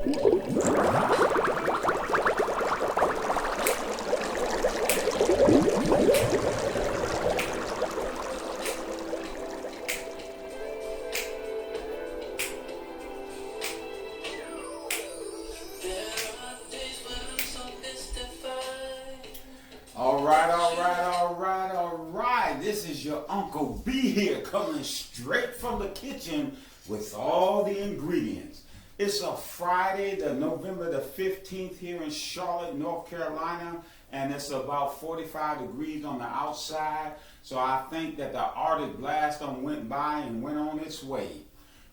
All right. This is your Uncle B here, coming straight from the kitchen with all the ingredients. It's a Friday, November the 15th here in Charlotte, North Carolina, and it's about 45 degrees on the outside. So I think that the Arctic blast went by and went on its way.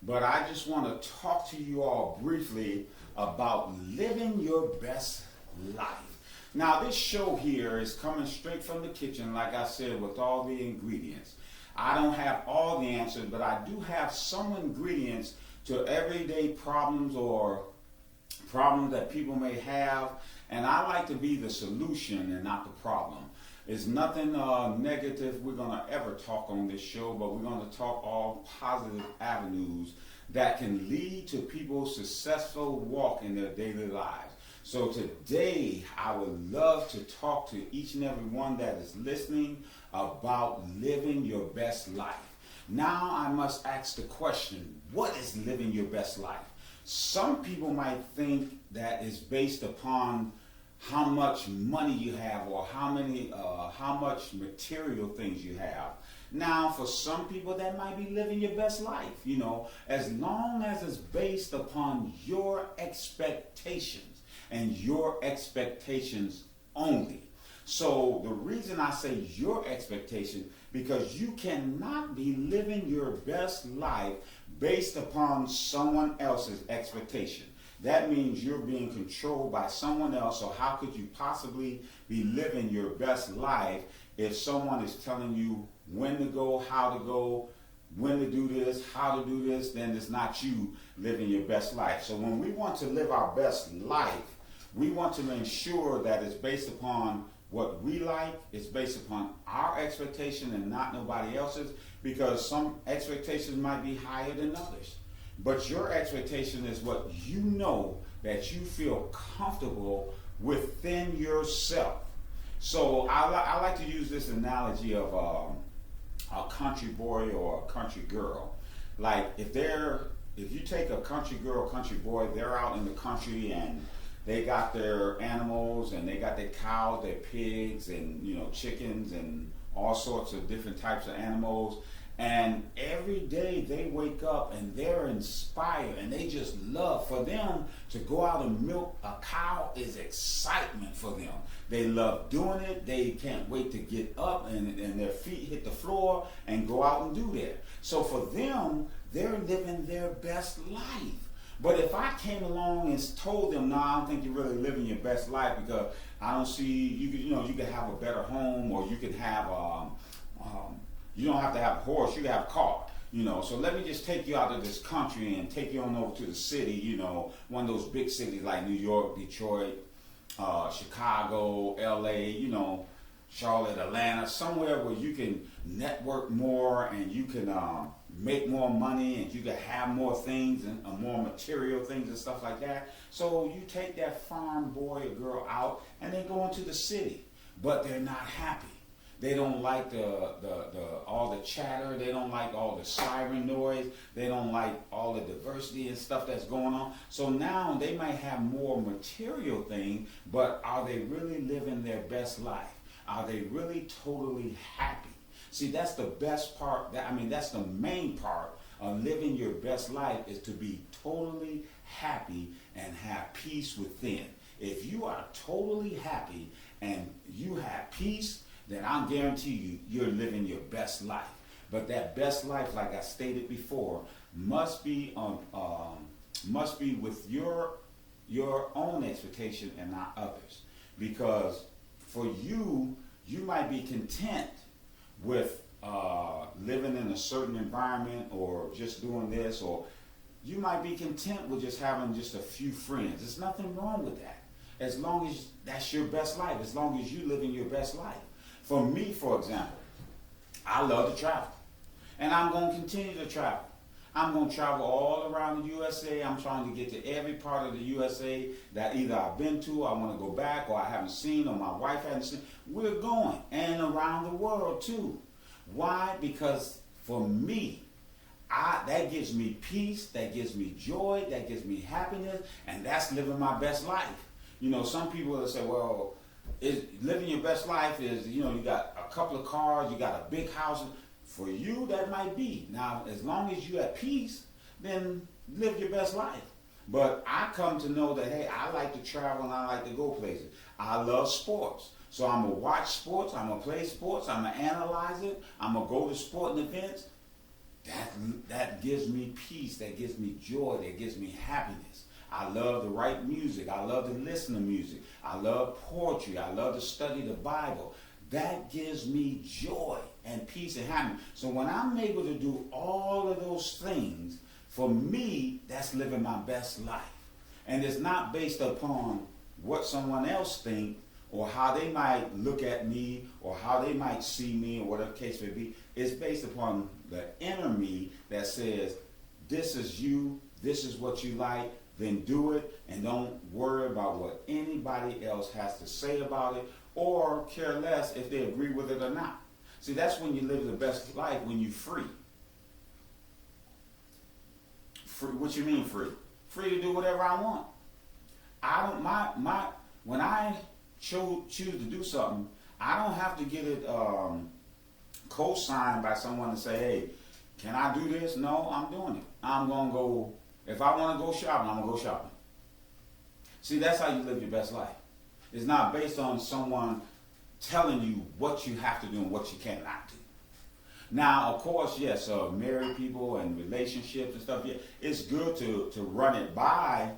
But I just want to talk to you all briefly about living your best life. Now, this show here is coming straight from the kitchen, like I said, with all the ingredients. I don't have all the answers, but I do have some ingredients to everyday problems or problems that people may have, and I like to be the solution and not the problem. There's nothing negative we're going to ever talk on this show, but we're going to talk all positive avenues that can lead to people's successful walk in their daily lives. So today, I would love to talk to each and every one that is listening about living your best life. Now, I must ask the question, what is living your best life? Some people might think that is based upon how much money you have or how much material things you have. Now, for some people, that might be living your best life, as long as it's based upon your expectations and your expectations only. So the reason I say your expectation, because you cannot be living your best life based upon someone else's expectation. That means you're being controlled by someone else. So how could you possibly be living your best life if someone is telling you when to go, how to go, when to do this, how to do this? Then it's not you living your best life. So when we want to live our best life, we want to ensure that it's based upon what we like, it's based upon our expectation and not nobody else's, because some expectations might be higher than others. But your expectation is what you know that you feel comfortable within yourself. So I like to use this analogy of a country boy or a country girl. Like if you take a country girl, country boy, they're out in the country and they got their animals and they got their cows, their pigs, and chickens and all sorts of different types of animals. And every day they wake up and they're inspired and they just love. For them to go out and milk a cow is excitement for them. They love doing it. They can't wait to get up and their feet hit the floor and go out and do that. So for them, they're living their best life. But if I came along and told them, no, I don't think you're really living your best life, because I don't see, you could have a better home, or you could have, you don't have to have a horse, you can have a car, So let me just take you out of this country and take you on over to the city, one of those big cities like New York, Detroit, Chicago, LA, Charlotte, Atlanta, somewhere where you can network more and you can make more money and you can have more things and more material things and stuff like that. So you take that farm boy or girl out and they go into the city, but they're not happy. They don't like all the chatter. They don't like all the siren noise. They don't like all the diversity and stuff that's going on. So now they might have more material things, but are they really living their best life? Are they really totally happy? See, that's the best part. That's the main part of living your best life, is to be totally happy and have peace within. If you are totally happy and you have peace, then I'll guarantee you, you're living your best life. But that best life, like I stated before, must be with your own expectation and not others. Because for you, you might be content with living in a certain environment or just doing this, or you might be content with just having just a few friends. There's nothing wrong with that, as long as that's your best life, as long as you live in your best life. For me, for example, I love to travel, and I'm going to continue to travel. I'm going to travel all around the USA. I'm trying to get to every part of the USA that either I've been to, I want to go back, or I haven't seen, or my wife hasn't seen. We're going, and around the world too. Why? Because for me, that gives me peace, that gives me joy, that gives me happiness, and that's living my best life. Some people will say, well, living your best life is, you got a couple of cars, you got a big house. For you, that might be. Now, as long as you're at peace, then live your best life. But I come to know that, hey, I like to travel and I like to go places. I love sports. So I'm going to watch sports, I'm going to play sports, I'm going to analyze it, I'm going to go to sporting events. That gives me peace, that gives me joy, that gives me happiness. I love to write music, I love to listen to music, I love poetry, I love to study the Bible. That gives me joy and peace and happiness. So when I'm able to do all of those things, for me, that's living my best life. And it's not based upon what someone else thinks or how they might look at me or how they might see me or whatever the case may be. It's based upon the inner me that says, this is you, this is what you like, then do it, and don't worry about what anybody else has to say about it, or care less if they agree with it or not. See, that's when you live the best life, when you're free. Free, what you mean free? Free to do whatever I want. When I choose to do something, I don't have to get it co-signed by someone to say, hey, can I do this? No, I'm doing it. I'm going to go, if I want to go shopping, I'm going to go shopping. See, that's how you live your best life. It's not based on someone telling you what you have to do and what you cannot do. Now, of course, yes, married people and relationships and stuff, yeah, it's good to run it by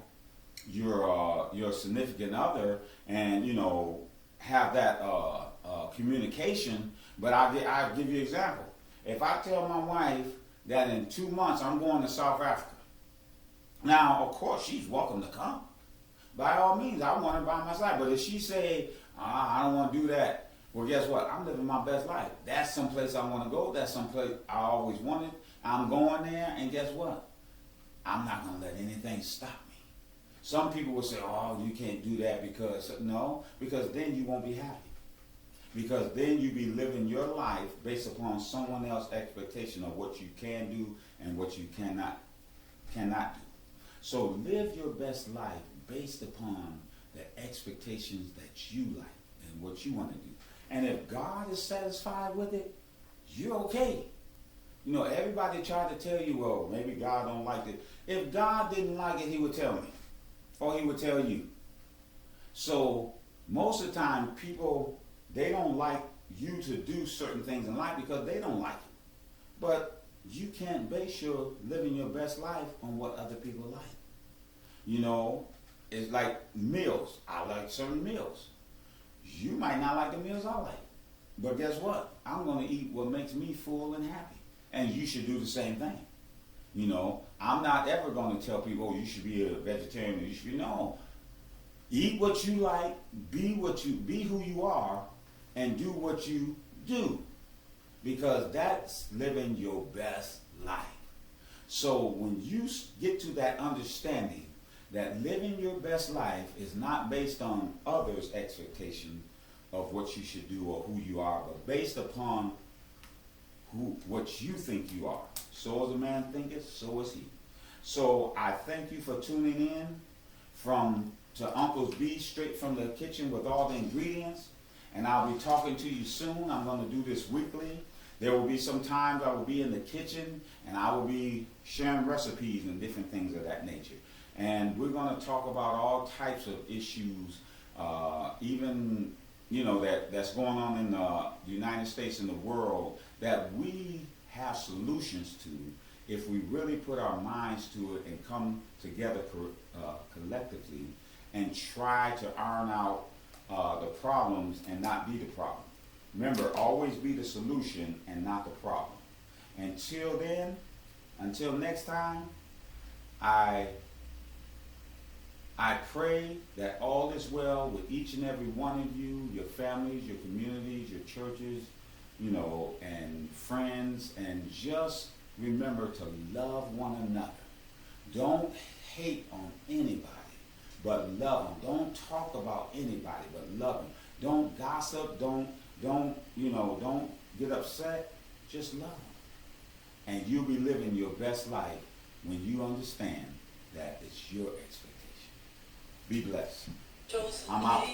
your significant other and, have that communication. But I'll give you an example. If I tell my wife that in 2 months I'm going to South Africa, now, of course, she's welcome to come. By all means, I want her by my side. But if she say, I don't want to do that, well, guess what? I'm living my best life. That's someplace I want to go. That's someplace I always wanted. I'm going there, and guess what? I'm not going to let anything stop me. Some people will say, oh, you can't do that because, no, because then you won't be happy. Because then you be living your life based upon someone else's expectation of what you can do and what you cannot do. So live your best life based upon the expectations that you like and what you want to do. And if God is satisfied with it, you're okay. Everybody tried to tell you, well, maybe God don't like it. If God didn't like it, he would tell me. Or he would tell you. So most of the time, people, they don't like you to do certain things in life because they don't like it. But you can't base your living your best life on what other people like. It's like meals. I like certain meals. You might not like the meals I like. But guess what? I'm going to eat what makes me full and happy. And you should do the same thing. I'm not ever going to tell people, oh, you should be a vegetarian or you should be, no. Eat what you like, be who you are, and do what you do. Because that's living your best life. So when you get to that understanding that living your best life is not based on others' expectation of what you should do or who you are, but based upon what you think you are. So as a man thinketh, so is he. So I thank you for tuning in to Uncle's B, straight from the kitchen with all the ingredients. And I'll be talking to you soon. I'm going to do this weekly. There will be some times I will be in the kitchen and I will be sharing recipes and different things of that nature. And we're going to talk about all types of issues, even, that's going on in the United States and the world that we have solutions to if we really put our minds to it and come together collectively and try to iron out the problems and not be the problem. Remember, always be the solution and not the problem. Until then, until next time, I pray that all is well with each and every one of you, your families, your communities, your churches, and friends, and just remember to love one another. Don't hate on anybody, but love them. Don't talk about anybody, but love them. Don't gossip. Don't get upset. Just love them. And you'll be living your best life when you understand that it's your expectation. Be blessed. I'm out.